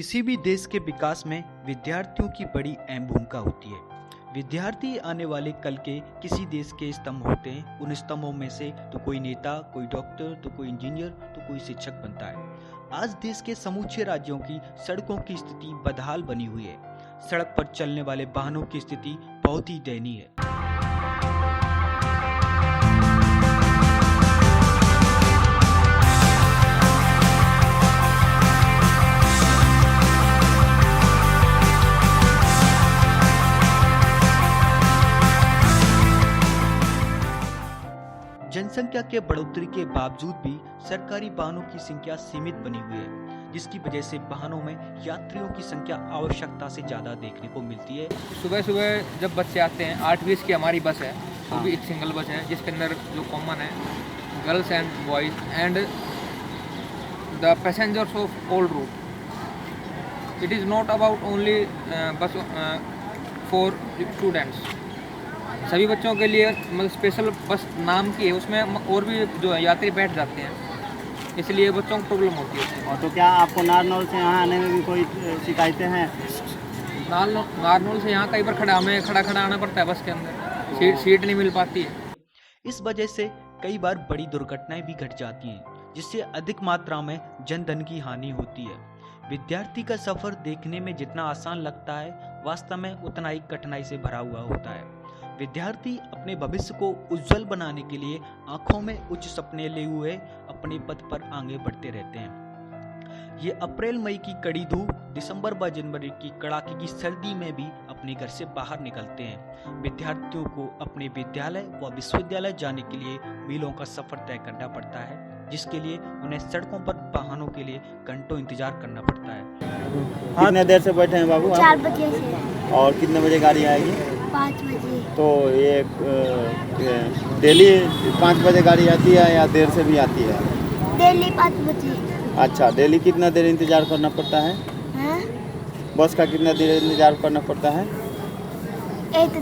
किसी भी देश के विकास में विद्यार्थियों की बड़ी अहम भूमिका होती है। विद्यार्थी आने वाले कल के किसी देश के स्तंभ होते हैं। उन स्तंभों में से तो कोई नेता, कोई डॉक्टर, तो कोई इंजीनियर, तो कोई शिक्षक बनता है। आज देश के समूचे राज्यों की सड़कों की स्थिति बदहाल बनी हुई है। सड़क पर चलने वाले वाहनों की स्थिति बहुत ही दयनीय है। जनसंख्या के बढ़ोतरी के बावजूद भी सरकारी वाहनों की संख्या सीमित बनी हुई है, जिसकी वजह से वाहनों में यात्रियों की संख्या आवश्यकता से ज्यादा देखने को मिलती है। सुबह सुबह जब बच्चे आते हैं 8:20 की हमारी बस है, वो भी एक सिंगल बस है जिसके अंदर जो कॉमन है girls and boys and the passengers of all route. It is not about only bus for students. सभी बच्चों के लिए मतलब स्पेशल बस नाम की है, उसमें और भी जो है यात्री बैठ जाते हैं, इसलिए बच्चों को प्रॉब्लम होती है। और तो क्या आपको नारनौल से यहाँ आने में भी कोई शिकायतें हैं? नारनौल से यहाँ कई बार हमें खड़ा आना पड़ता है बस के अंदर, सीट नहीं मिल पाती है। इस वजह से कई बार बड़ी दुर्घटनाएं भी घट जाती हैं, जिससे अधिक मात्रा में जन धन की हानि होती है। विद्यार्थी का सफर देखने में जितना आसान लगता है, वास्तव में उतना ही कठिनाई से भरा हुआ होता है। विद्यार्थी अपने भविष्य को उज्जवल बनाने के लिए आंखों में उच्च सपने लिए हुए अपने पथ पर आगे बढ़ते रहते हैं। ये अप्रैल मई की कड़ी धूप, दिसंबर व जनवरी की कड़ाके की सर्दी में भी अपने घर से बाहर निकलते हैं। विद्यार्थियों को अपने विद्यालय व विश्वविद्यालय जाने के लिए मीलों का सफर तय करना पड़ता है, जिसके लिए उन्हें सड़कों पर वाहनों के लिए घंटों इंतजार करना पड़ता है। कितने देर से बैठे हैं बाबू? 4 बजे से। और कितने बजे गाड़ी आएगी? 5 बजे। तो ये डेली 5 बजे गाड़ी आती है या देर से भी आती है? डेली 5 बजे। अच्छा, डेली कितना देर इंतजार करना पड़ता है? हाँ? बस का कितना देर इंतजार करना पड़ता है? 1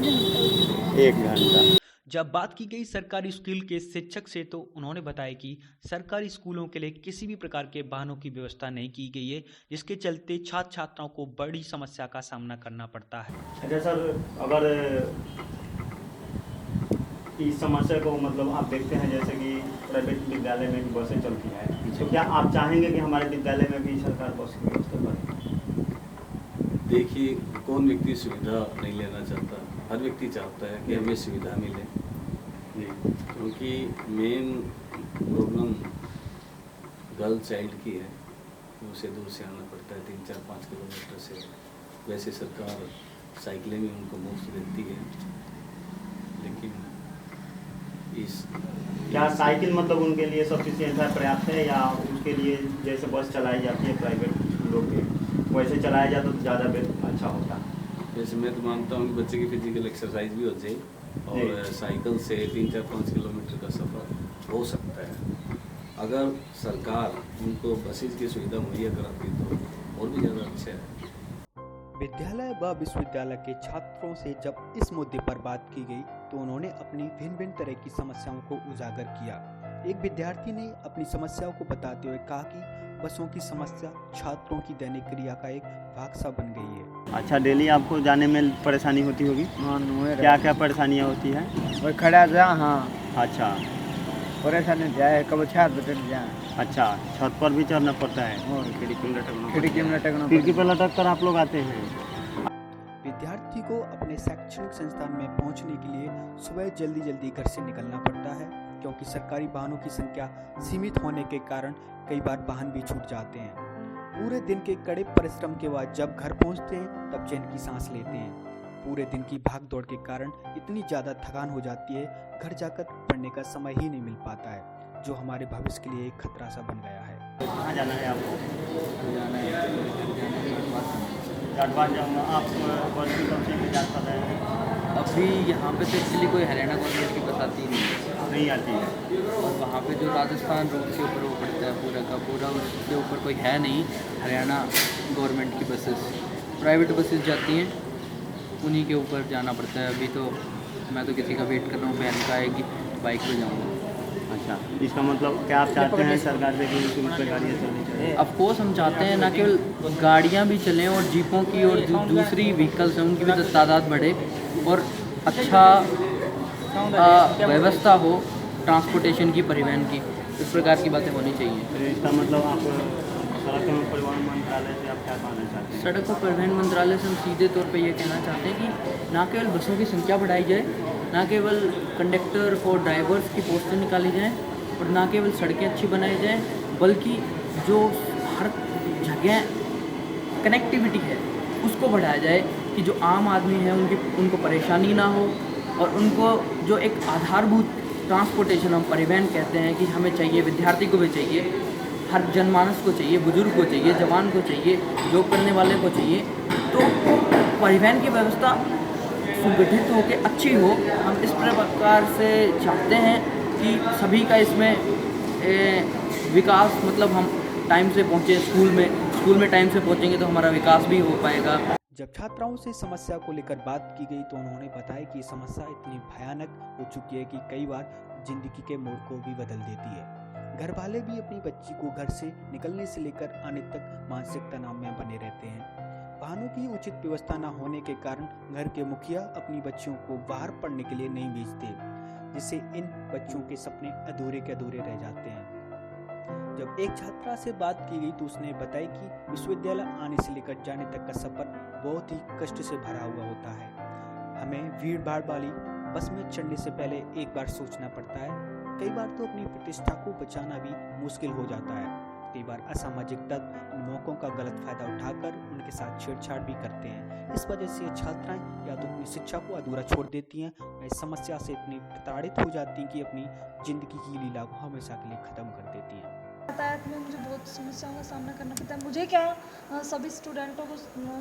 घंटा। जब बात की गई सरकारी स्कूल के शिक्षक से, तो उन्होंने बताया कि सरकारी स्कूलों के लिए किसी भी प्रकार के वाहनों की व्यवस्था नहीं की गई है, जिसके चलते छात्र छात्राओं को बड़ी समस्या का सामना करना पड़ता है। अच्छा सर, अगर इस समस्या को मतलब आप देखते हैं जैसे कि प्राइवेट विद्यालय में भी बसें चलती हैं, तो क्या आप चाहेंगे कि हमारे विद्यालय में भी सरकार बस की व्यवस्था करे? देखिए, कौन व्यक्ति सुविधा नहीं लेना चाहता? हर व्यक्ति चाहता है कि हमें सुविधा मिले, क्योंकि मेन प्रॉब्लम गर्ल चाइल्ड की है, उसे दूर से आना पड़ता है 3-4-5 किलोमीटर से। वैसे सरकार साइकिलें भी उनको मुफ्त देती है, लेकिन क्या साइकिल मतलब उनके लिए सफिशिएंट है, पर्याप्त है, या उसके लिए जैसे बस चलाई जाती है प्राइवेट लोग के वैसे चलाया जाए तो ज़्यादा अच्छा होता? वैसे मैं तो मानता हूँ कि बच्चे की फिजिकल एक्सरसाइज भी हो जाए और साइकिल से 3-4-5 किलोमीटर का सफ़र हो सकता है। अगर सरकार उनको बसेज की सुविधा मुहैया कराती तो और भी ज़्यादा अच्छा है। विद्यालय व विश्वविद्यालय के छात्रों से जब इस मुद्दे पर बात की गई, तो उन्होंने अपनी भिन्न भिन्न तरह की समस्याओं को उजागर किया। एक विद्यार्थी ने अपनी समस्याओं को बताते हुए कहा कि बसों की समस्या छात्रों की दैनिक क्रिया का एक भाग सा बन गई है। अच्छा, डेली आपको जाने में परेशानी होती होगी? क्या क्या परेशानियाँ होती है? वो खड़ा जा। हाँ, अच्छा, परेशानी जाए कब छत बदल जाए। अच्छा, छत पर भी चढ़ना पड़ता है? खिड़की में लटकना। खिड़की पर लटक कर आप लोग आते हैं? विद्यार्थी को अपने शैक्षणिक संस्थान में पहुंचने के लिए सुबह जल्दी घर से निकलना पड़ता है, क्योंकि सरकारी वाहनों की संख्या सीमित होने के कारण कई बार वाहन भी छूट जाते हैं। पूरे दिन के कड़े परिश्रम के बाद जब घर पहुंचते हैं, तब चैन की सांस लेते हैं। पूरे दिन की भाग दौड़ के कारण इतनी ज़्यादा थकान हो जाती है, घर जाकर पढ़ने का समय ही नहीं मिल पाता है, जो हमारे भविष्य के लिए एक खतरा सा बन गया है। कहाँ जाना है आपको? जाटवान जाऊँगा। आप बस की कब से इंतजार कर रहे हैं? अभी यहाँ पे तो एक्चुअली कोई हरियाणा गवर्नमेंट की बस आती नहीं आती है, और वहाँ पे जो राजस्थान रोड के ऊपर वो पड़ता है पूरा का पूरा, उसके ऊपर कोई है नहीं हरियाणा गवर्नमेंट की बसेस। प्राइवेट बसेस जाती हैं, उन्हीं के ऊपर जाना पड़ता है। अभी तो मैं तो किसी का वेट कर रहा हूँ, बहन का आएगी, बाइक पे जाऊँगा। अच्छा, इसका मतलब क्या आप चाहते हैं सरकार से कि इस पे गाड़ियाँ चलनी चाहिए? ऑफ कोर्स हम चाहते हैं ना केवल गाड़ियाँ भी चलें और जीपों की और जो दूसरी व्हीकल्स हैं उनकी भी तादाद बढ़े और अच्छा व्यवस्था हो ट्रांसपोर्टेशन की, परिवहन की, इस प्रकार की बातें होनी चाहिए। तो इसका मतलब आप सड़क एवं परिवहन मंत्रालय से आप क्या कहना चाहते हैं? सड़क और परिवहन मंत्रालय से हम सीधे तौर पे ये कहना चाहते हैं कि ना केवल बसों की संख्या बढ़ाई जाए, ना केवल कंडक्टर और ड्राइवर्स की पोस्टें निकाली जाएँ और ना केवल सड़कें अच्छी बनाई जाएँ, बल्कि जो हर जगह कनेक्टिविटी है उसको बढ़ाया जाए कि जो आम आदमी है उनको परेशानी ना हो और उनको जो एक आधारभूत ट्रांसपोर्टेशन हम परिवहन कहते हैं कि हमें चाहिए, विद्यार्थी को भी चाहिए, हर जनमानस को चाहिए, बुजुर्ग को चाहिए, जवान को चाहिए, जॉब करने वाले को चाहिए। तो परिवहन की व्यवस्था सुगठित होकर अच्छी हो। हम इस प्रकार से चाहते हैं कि सभी का इसमें विकास, मतलब हम टाइम से पहुँचे स्कूल में टाइम से पहुँचेंगे तो हमारा विकास भी हो पाएगा। जब छात्राओं से समस्या को लेकर बात की गई तो उन्होंने बताया कि समस्या इतनी भयानक हो चुकी है कि कई बार जिंदगी के मोड़ को भी बदल देती है। घर वाले भी अपनी बच्ची को घर से निकलने से लेकर आने तक मानसिक तनाव में बने रहते हैं। वाहनों की उचित व्यवस्था न होने के कारण घर के मुखिया अपनी बच्चियों को बाहर पढ़ने के लिए नहीं भेजते, जिससे इन बच्चों के सपने अधूरे के अधूरे रह जाते हैं। जब एक छात्रा से बात की गई तो उसने बताया कि विश्वविद्यालय आने से लेकर जाने तक का सफर बहुत ही कष्ट से भरा हुआ होता है। हमें भीड़ भाड़ वाली बस में चढ़ने से पहले एक बार सोचना पड़ता है। कई बार तो अपनी प्रतिष्ठा को बचाना भी मुश्किल हो जाता है। कई बार असामाजिक तत्व इन मौकों का गलत फायदा उठाकर उनके साथ छेड़छाड़ भी करते हैं। इस वजह से छात्राएं या तो अपनी शिक्षा को अधूरा छोड़ देती हैं या इस समस्या से इतनी प्रताड़ित हो जाती हैं कि अपनी जिंदगी की लीला को हमेशा के लिए खत्म कर देती हैं। यातायात में मुझे बहुत समस्याओं का सामना करना पड़ता है। मुझे क्या, सभी स्टूडेंटों को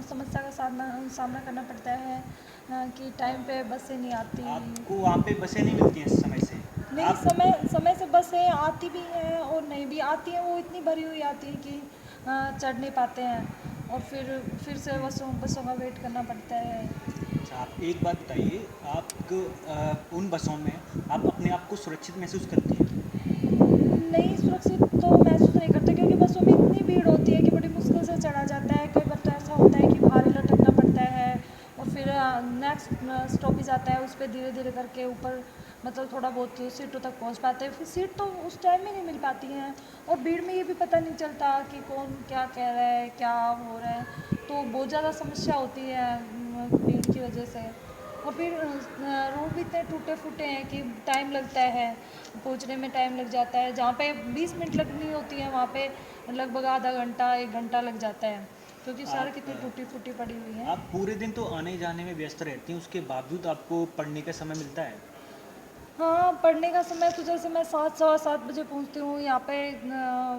समस्या का सामना करना पड़ता है कि टाइम पे बसें नहीं आती। आपको वहाँ पे बसें नहीं मिलती हैं समय से? नहीं, समय से बसें आती भी हैं और नहीं भी आती हैं। वो इतनी भरी हुई आती हैं कि चढ़ नहीं पाते हैं और फिर से बसों का वेट करना पड़ता है। अच्छा, आप एक बात बताइए, आप उन बसों में आप अपने आप को सुरक्षित महसूस करती हैं? नहीं, सुरक्षित तो महसूस नहीं करते क्योंकि बसों में इतनी भीड़ होती है कि बड़ी मुश्किल से चढ़ा जाता है। कई बार तो ऐसा होता है कि बाहर ही लटकना पड़ता है और फिर नेक्स्ट स्टॉपेज आता है, उस पर धीरे धीरे करके ऊपर मतलब थोड़ा बहुत सीटों तक पहुंच पाते हैं। फिर सीट तो उस टाइम में नहीं मिल पाती हैं और भीड़ में ये भी पता नहीं चलता कि कौन क्या कह रहा है, क्या हो रहा है। तो बहुत ज़्यादा समस्या होती है भीड़ की वजह से। और फिर रोड भी इतने टूटे फूटे हैं कि टाइम लगता है, पहुंचने में टाइम लग जाता है। जहाँ पे 20 मिनट लगनी होती है वहाँ पे लगभग आधा घंटा 1 घंटा लग जाता है क्योंकि सड़क इतनी टूटी फूटी पड़ी हुई है। आप पूरे दिन तो आने जाने में व्यस्त रहती हैं, उसके बावजूद आपको पढ़ने का समय मिलता है? हाँ, पढ़ने का समय तो जैसे मैं 7 सवा 7 बजे पहुँचती हूँ यहाँ पे।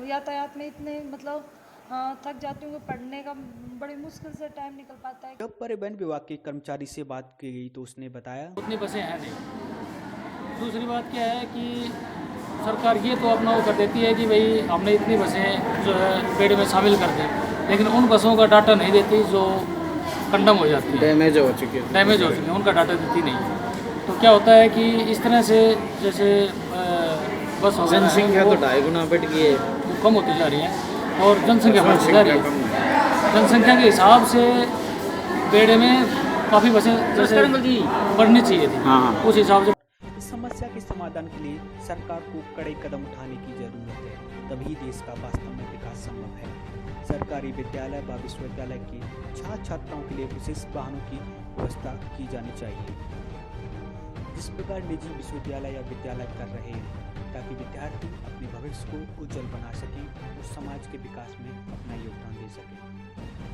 यातायात में इतने मतलब थक जाती हूँ कि पढ़ने का बड़ी मुश्किल से टाइम निकल पाता है। जब परिवहन विभाग के कर्मचारी से बात की गई तो उसने बताया, उतनी बसें हैं नहीं। दूसरी बात क्या है कि सरकार ये तो अपना वो कर देती है कि भाई हमने इतनी बसें जो है पेड़ में शामिल कर दें, लेकिन उन बसों का डाटा नहीं देती जो कंडम हो जाती है, डैमेज हो चुकी है, उनका डाटा देती नहीं। तो क्या होता है कि इस तरह से जैसे बस जनसंख्या तो 2.5 गुना बढ़ गई है, वो कम होती जा रही है और जनसंख्या बढ़ती जा रही है। जनसंख्या के हिसाब से बेड़े में काफ़ी बसें जैसे बढ़नी चाहिए थी, उस हिसाब से। इस समस्या के समाधान के लिए सरकार को कड़े कदम उठाने की जरूरत है, तभी देश का वास्तव में विकास संभव है। सरकारी विद्यालय व विश्वविद्यालय के छात्र छात्राओं के लिए विशेष वाहनों की व्यवस्था की जानी चाहिए, जिस प्रकार निजी विश्वविद्यालय या विद्यालय कर रहे हैं, ताकि विद्यार्थी अपने भविष्य को उज्जवल बना सकें और समाज के विकास में अपना योगदान दे सकें।